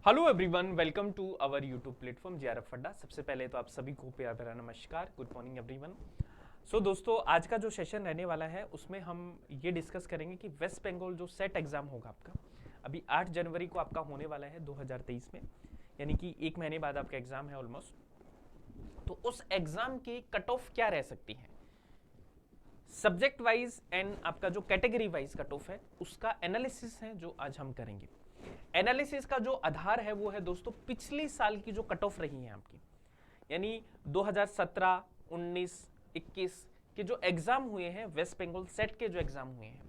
Hello everyone, welcome to our YouTube platform JRF Adda. सबसे पहले तो आप सभी को प्यार भरा नमस्कार, गुड मॉर्निंग एवरीवन। सो दोस्तों, आज का जो सेशन रहने वाला है उसमें हम ये डिस्कस करेंगे कि वेस्ट बंगाल जो सेट एग्जाम होगा आपका अभी 8 जनवरी को आपका होने वाला है 2023 में, यानी कि एक महीने बाद आपका एग्जाम है ऑलमोस्ट। तो उस एग्जाम की कट ऑफ क्या रह सकती है, सब्जेक्ट वाइज एंड आपका जो कैटेगरी वाइज कट ऑफ है उसका एनालिसिस है जो आज हम करेंगे। एनालिसिस का जो आधार है वो है दोस्तों पिछली साल की जो कट ऑफ रही है आपकी, यानी 2017, 19, 21 के जो एग्जाम हुए हैं, वेस्ट बंगाल सेट के जो एग्जाम हुए हैं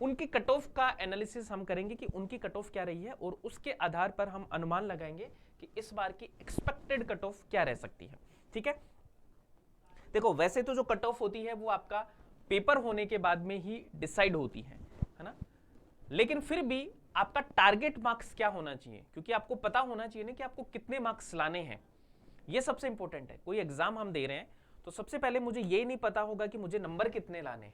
उनकी कट ऑफ का एनालिसिस हम करेंगे कि उनकी कट ऑफ क्या रही है और उसके आधार पर हम अनुमान लगाएंगे कि इस बार की एक्सपेक्टेड कट ऑफ क्या रह सकती है। ठीक है, देखो वैसे तो जो कट ऑफ होती है वो आपका पेपर होने के बाद में ही डिसाइड होती है ना, लेकिन फिर भी आपका टारगेट मार्क्स क्या होना चाहिए, क्योंकि आपको पता होना चाहिए ना कि आपको कितने मार्क्स लाने हैं। ये सबसे इंपॉर्टेंट है। कोई एग्जाम हम दे रहे हैं तो सबसे पहले मुझे ये नहीं पता होगा कि मुझे नंबर कितने लाने हैं,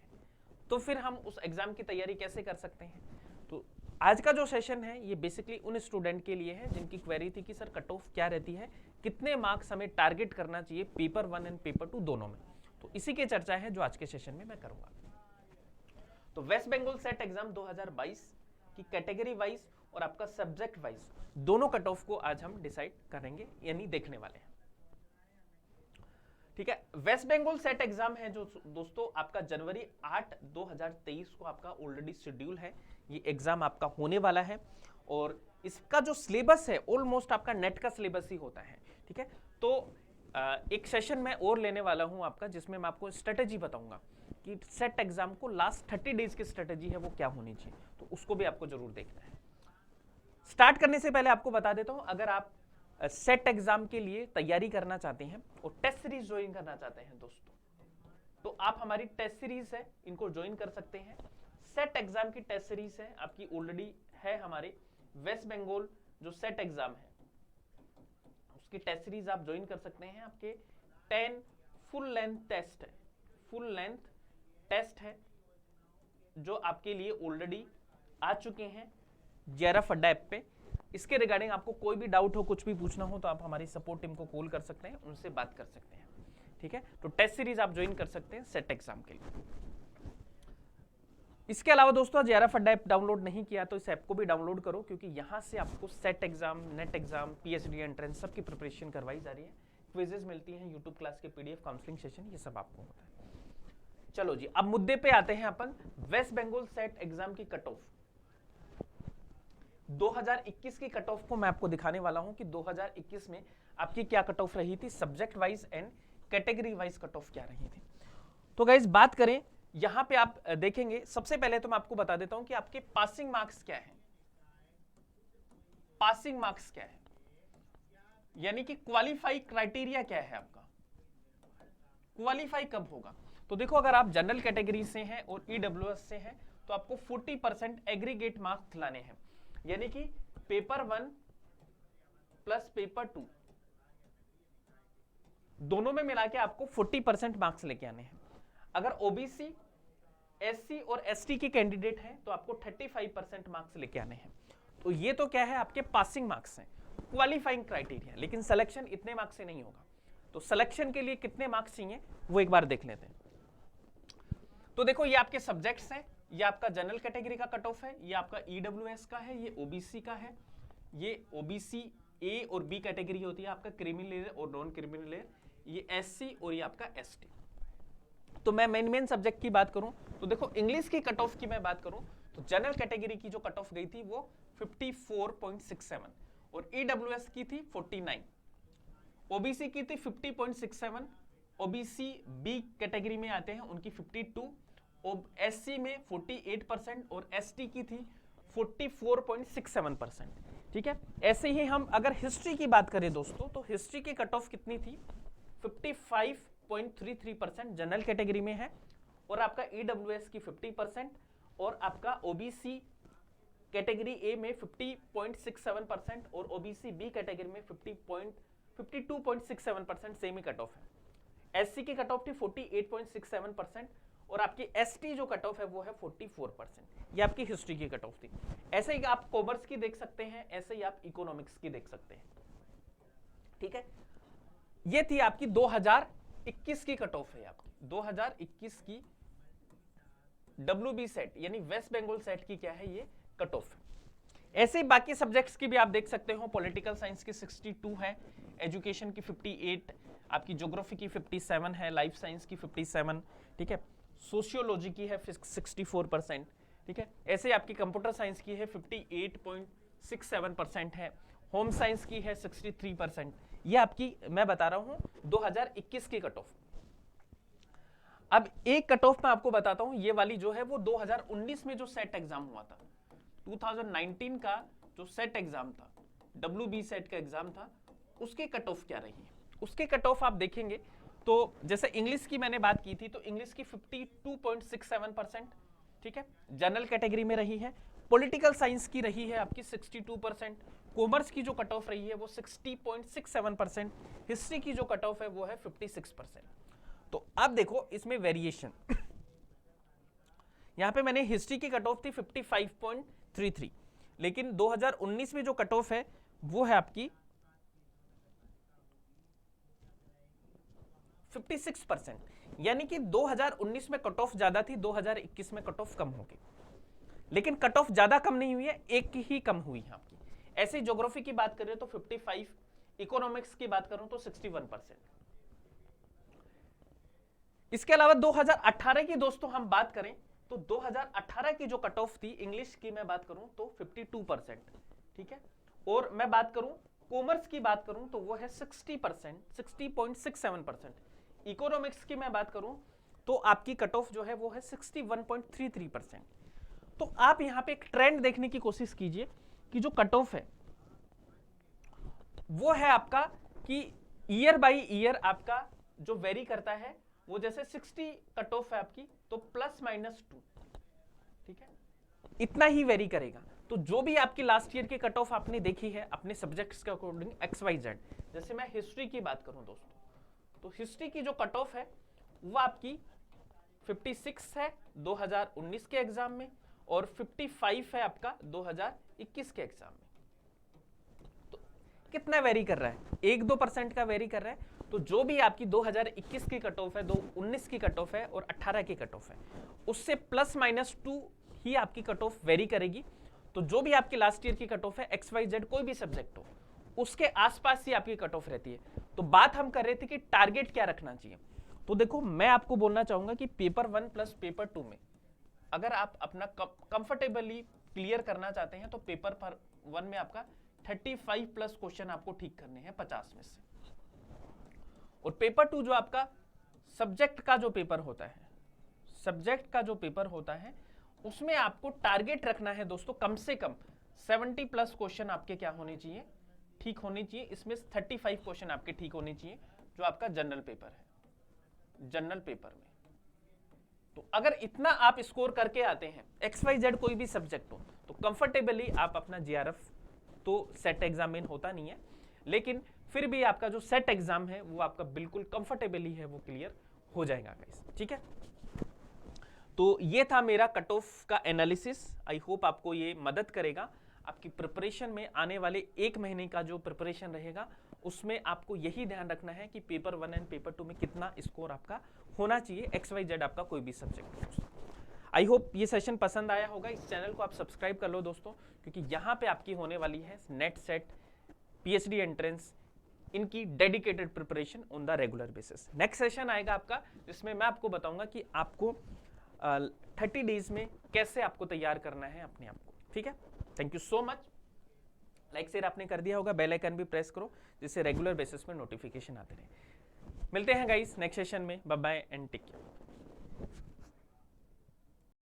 तो फिर हम उस एग्जाम की तैयारी कैसे कर सकते हैं। तो आज का जो सेशन है ये बेसिकली उन स्टूडेंट के लिए है जिनकी क्वेरी थी कि सर कट ऑफ क्या रहती है, कितने मार्क्स हमें टारगेट करना चाहिए पेपर 1 एंड पेपर 2 दोनों में। तो इसी की चर्चा है जो आज के सेशन में मैं करूंगा। तो वेस्ट बंगाल सेट एग्जाम 2022 की कैटेगरी वाइज और आपका सब्जेक्ट वाइज दोनों कट ऑफ को आज हम डिसाइड करेंगे, यानी देखने वाले हैं। ठीक है, वेस्ट बंगाल सेट एग्जाम है जो दोस्तों आपका जनवरी 8, 2023 को आपका ऑलरेडी शेड्यूल है, ये एग्जाम आपका होने वाला है और इसका जो सिलेबस है ऑलमोस्ट आपका नेट का सिलेबस ही होता है। ठीक है, तो एक सेशन मैं और लेने वाला हूं आपका जिसमें मैं आपको स्ट्रेटेजी बताऊंगा कि सेट एग्जाम को लास्ट 30 डेज की स्ट्रेटेजी है वो क्या होनी चाहिए, तो उसको भी आपको जरूर देखना है। स्टार्ट करने से पहले आपको बता देता हूं, अगर आप सेट एग्जाम के लिए तैयारी करना चाहते हैं और टेस्ट सीरीज ज्वाइन करना चाहते हैं दोस्तों, तो आप हमारी टेस्ट सीरीज है इनको ज्वाइन कर सकते हैं। सेट एग्जाम की टेस्ट सीरीज है आपकी ऑलरेडी है हमारे वेस्ट बंगाल जो सेट एग्जाम है उसकी टेस्ट सीरीज आप ज्वाइन कर सकते हैं। आपके 10 फुल लेंथ टेस्ट है, फुल लेंथ टेस्ट है जो आपके लिए ऑलरेडी आ चुके हैं जेआरएफ अड्डा ऐप पे। इसके रिगार्डिंग आपको कोई भी डाउट हो, कुछ भी पूछना हो तो आप हमारी सपोर्ट टीम को कॉल कर सकते हैं, उनसे बात कर सकते हैं। ठीक है, तो टेस्ट सीरीज आप ज्वाइन कर सकते हैं सेट एग्जाम के लिए। इसके अलावा दोस्तों जेआरएफ अड्डा ऐप डाउनलोड नहीं किया तो इस ऐप को भी डाउनलोड करो, क्योंकि यहां से आपको set exam, net exam, PhD entrance सबकी प्रिपरेशन करवाई जा रही है, क्विजेज मिलती हैं, यूट्यूब क्लास के पीडीएफ, काउंसलिंग सेशन, ये सब आपको होता है। चलो जी, अब मुद्दे पे आते हैं अपन। वेस्ट बंगाल सेट एग्जाम की कट ऑफ 2021 की कट ऑफ को मैं आपको दिखाने वाला हूं कि 2021 में आपकी क्या कट ऑफ रही थी, subject wise and category wise cut off क्या रही थी। तो गाइस बात करें, यहां पे आप देखेंगे, सबसे पहले तो मैं आपको बता देता हूं कि आपके पासिंग मार्क्स क्या है। पासिंग मार्क्स क्या है, यानी कि क्वालिफाई क्राइटेरिया क्या है आपका, क्वालिफाई कब होगा। तो देखो, अगर आप जनरल कैटेगरी से हैं और ईडब्ल्यूएस से हैं तो आपको 40% एग्रीगेट मार्क्स लाने हैं, यानी कि पेपर 1 प्लस पेपर 2 दोनों में मिला के आपको 40% मार्क्स लेके आने हैं। अगर ओबीसी, एससी और एसटी की कैंडिडेट हैं तो आपको 35% मार्क्स लेके आने हैं। तो ये तो क्या है, आपके पासिंग मार्क्स हैं, क्वालिफाइंग क्राइटेरिया। लेकिन सिलेक्शन इतने मार्क्स से नहीं होगा, तो सिलेक्शन के लिए कितने मार्क्स चाहिए वो एक बार देख लेते हैं। तो देखो, ये आपके सब्जेक्ट्स हैं, ये आपका जनरल कैटेगरी का कट ऑफ है, ये आपका ईडब्ल्यूएस का है, ये ओबीसी का है, ये ओबीसी ए और बी कैटेगरी होती है, आपका क्रिमिनल और नॉन क्रिमिनल, ये एससी और ये आपका एसटी। तो मैं मेन सब्जेक्ट की बात करूं तो देखो, इंग्लिश की कट ऑफ की मैं बात करूं तो जनरल कैटेगरी की जो कट ऑफ गई थी वो 54.67 और ईडब्ल्यूएस की थी 49, ओबीसी की थी 50.67, ओबीसी बी कैटेगरी में आते हैं उनकी 52, एससी में 48% और एसटी की थी 44.67%। ठीक है, ऐसे ही हम अगर हिस्ट्री की बात करें दोस्तों तो हिस्ट्री की कट ऑफ कितनी थी, 55.33% जनरल कैटेगरी में है और आपका ईडब्ल्यूएस की 50% और आपका ओबीसी कैटेगरी ए में 50.67% और ओबीसी बी कैटेगरी में 52.67% सेम ही कट ऑफ है। एससी की कट ऑफ थी 48.67% और आपकी एसटी जो कट ऑफ है वो है 44%। ये आपकी हिस्ट्री की कट ऑफ थी। ऐसे ही आप कॉमर्स की देख सकते हैं, ऐसे ही आप इकोनॉमिक्स की देख सकते हैं। ठीक है, ये थी आपकी 2021 की कट ऑफ है, आपकी 2021 की WB सेट यानी वेस्ट बंगाल सेट की क्या है ये कट ऑफ। ऐसे ही बाकी सब्जेक्ट्स की भी आप देख सकते हो। पॉलिटिकल साइंस की 62 है, एजुकेशन की 58, आपकी ज्योग्राफी की 57 है, लाइफ साइंस की 57, ठीक है, सोशियोलॉजी की है 64%, ठीक है। ऐसे ही आपकी कंप्यूटर साइंस की है 58.67% है, होम साइंस की है 63%। ये आपकी मैं बता रहा हूं 2021 की कट ऑफ। अब एक कट ऑफ मैं आपको बताता हूं, ये वाली जो है वो 2019 में जो सेट एग्जाम हुआ था, 2019 का जो सेट एग्जाम था, WB सेट का एग्जाम था, उसके कट ऑफ क्या रही है। उसके कट ऑफ आप देखेंगे तो जैसे इंग्लिश की मैंने बात की थी तो इंग्लिश की 52.67%, ठीक है, जनरल कैटेगरी में रही है। पॉलिटिकल साइंस की रही है आपकी 62%, कॉमर्स की जो कट ऑफ रही है वो 60.67%, हिस्ट्री की जो कट ऑफ है वो है 56%। तो अब देखो इसमें वेरिएशन, यहां पे मैंने हिस्ट्री की कट ऑफ थी 55.33, लेकिन 2019 में जो कट ऑफ है वो है आपकी 56%, यानी कि 2019 में कट ऑफ ज्यादा थी, 2021 में कट ऑफ कम होगी। लेकिन कट ऑफ ज्यादा कम नहीं हुई है, एक ही कम हुई है आपकी। ऐसे ज्योग्राफी की बात करें तो 55, इकोनॉमिक्स की बात करूं तो 61%। इसके अलावा 2018 की दोस्तों हम बात करें तो 2018 की जो कट ऑफ थी इंग्लिश की मैं बात करूं तो 52%, ठीक है, और मैं बात करूं कॉमर्स की बात करूं तो वो है 60%, 60.67%। इकोनॉमिक्स की मैं बात करूं तो आपकी कट ऑफ जो है वो है 61.33%। तो आप यहां पे एक ट्रेंड देखने की कोशिश कीजिए कि जो कट ऑफ है वो है आपका कि ईयर बाय ईयर आपका जो वेरी करता है, वो जैसे 60 कट ऑफ है आपकी तो ±2, ठीक है, इतना ही वेरी करेगा। तो जो भी आपकी लास्ट ईयर की कट ऑफ आपने देखी है अपने सब्जेक्ट्स के अकॉर्डिंग XYZ, जैसे मैं हिस्ट्री की बात करूं दोस्तों तो हिस्ट्री की जो कट ऑफ है वो आपकी 56 है 2019 के एग्जाम में, और 55 है आपका 2021 के एग्जाम में। तो कितना वेरी कर रहा है, 1-2% का वेरी कर रहा है। तो जो भी आपकी 2021 की कट ऑफ है, 2019 की कट ऑफ है और 18 की कट ऑफ है, उससे ±2 ही आपकी कट ऑफ वेरी करेगी। तो जो भी आपकी लास्ट ईयर की कट ऑफ है XYZ कोई भी सब्जेक्ट हो, उसके आसपास ही आपकी कट ऑफ रहती है। तो बात हम कर रहे थे कि टारगेट क्या रखना चाहिए। तो देखो मैं आपको बोलना चाहूंगा कि पेपर 1 प्लस पेपर 2 में अगर आप अपना कंफर्टेबली क्लियर करना चाहते हैं तो पेपर 1 में आपका 35 प्लस क्वेश्चन आपको ठीक करने हैं 50 में से, और पेपर 2 जो आपका सब्जेक्ट का जो पेपर होता है, सब्जेक्ट का जो पेपर होता है उसमें आपको टारगेट रखना है दोस्तों कम से कम 70 प्लस क्वेश्चन आपके क्या होने चाहिए, ठीक होने चाहिए। इसमें 35 क्वेश्चन आपके ठीक होने चाहिए जो आपका जनरल पेपर है, जनरल पेपर में। तो अगर इतना आप स्कोर करके आते हैं XYZ कोई भी सब्जेक्ट हो तो कंफर्टेबली आप अपना JRF, तो सेट एग्जाम में होता नहीं है लेकिन फिर भी आपका जो सेट एग्जाम है वो आपका बिल्कुल कंफर्टेबली है वो क्लियर हो जाएगा गाइस, ठीक है। तो ये था मेरा कट ऑफ का एनालिसिस। आई होप आपको ये मदद करेगा आपकी प्रिपरेशन में। आने वाले 1 महीने का जो प्रिपरेशन रहेगा उसमें आपको यही ध्यान रखना है कि पेपर 1 एंड पेपर 2 में कितना स्कोर आपका होना चाहिए, XYZ आपका कोई भी सब्जेक्ट। आई होप ये सेशन पसंद आया होगा। इस चैनल को आप सब्सक्राइब कर लो दोस्तों, क्योंकि यहाँ पे आपकी होने वाली है नेट सेट, PhD एंट्रेंस, इनकी dedicated preparation on the regular basis. Next session आएगा आपका जिसमें मैं आपको बताऊंगा कि आपको 30 डेज में कैसे आपको तैयार करना है अपने आप को, ठीक है। Thank you so much. Like share आपने कर दिया होगा, बेल आइकन भी प्रेस करो जिससे रेगुलर बेसिस पे नोटिफिकेशन आते रहे। मिलते हैं गाइस नेक्स्ट सेशन में, bye bye and take care.